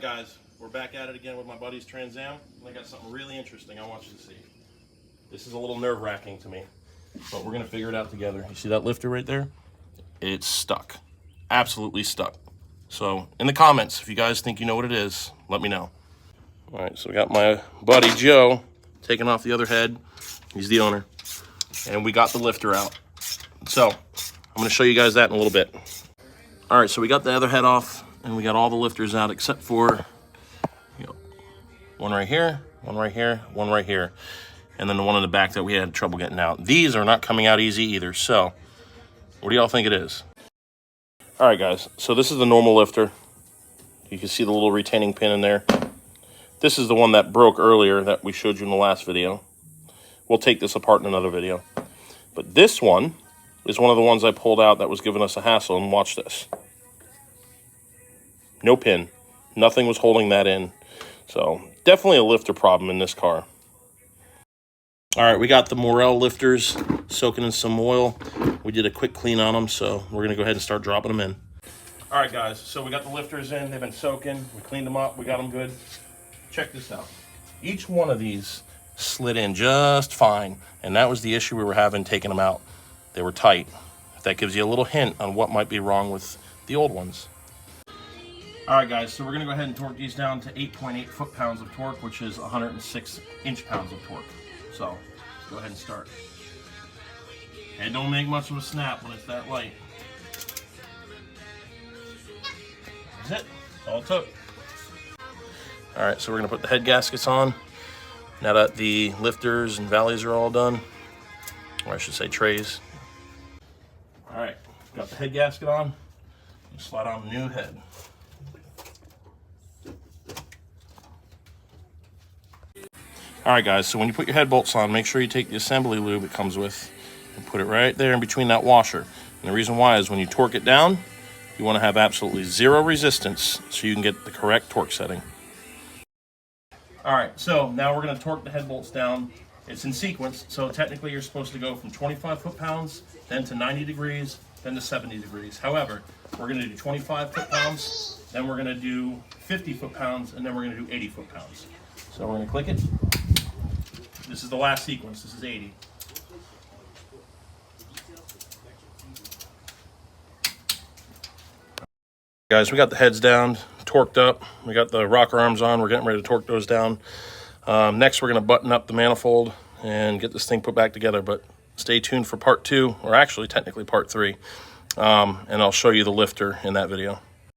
guys, we're back at it again with my buddy's Trans Am, and I got something really interesting I want you to see. This is a little nerve-wracking to me, but we're gonna figure it out together. You see that lifter right there? It's stuck, absolutely stuck. So in the comments, if you guys think you know what it is, let me know. All right, so we got my buddy Joe taking off the other head. He's the owner, and we got the lifter out. So I'm gonna show you guys that in a little bit. All right, so we got the other head off, and we got all the lifters out except for, one right here, one right here, one right here, and then the one in the back that we had trouble getting out. These are not coming out easy either. So what do y'all think it is? All right, guys, so this is the normal lifter. You can see the little retaining pin in there. This is the one that broke earlier that we showed you in the last video. We'll take this apart in another video. But this one is one of the ones I pulled out that was giving us a hassle, and watch this. No pin. Nothing was holding that in. So definitely a lifter problem in this car. All right, we got the Morel lifters soaking in some oil. We did a quick clean on them, so we're gonna go ahead and start dropping them in. All right, guys, so we got the lifters in. They've been soaking. We cleaned them up. We got them good. Check this out. Each one of these slid in just fine, and that was the issue we were having taking them out. They were tight. That gives you a little hint on what might be wrong with the old ones. All right, guys, so we're gonna go ahead and torque these down to 8.8 foot-pounds of torque, which is 106 inch-pounds of torque. So let's go ahead and start. It don't make much of a snap when it's that light. That's it. That's all it took. All right, so we're gonna put the head gaskets on. Now that the lifters and valleys are all done, or I should say trays. All right, got the head gasket on. Slide on the new head. All right, guys, so when you put your head bolts on, make sure you take the assembly lube it comes with and put it right there in between that washer. And the reason why is when you torque it down, you want to have absolutely zero resistance so you can get the correct torque setting. All right, so now we're going to torque the head bolts down. It's in sequence, so technically you're supposed to go from 25 foot-pounds, then to 90 degrees, then to 70 degrees. However, we're going to do 25 foot-pounds, then we're going to do 50 foot-pounds, and then we're going to do 80 foot-pounds. So we're going to click it. This is the last sequence. This is 80. Guys, we got the heads down, torqued up. We got the rocker arms on. We're getting ready to torque those down. Next, we're going to button up the manifold and get this thing put back together. But stay tuned for part 2, or actually technically part 3. And I'll show you the lifter in that video.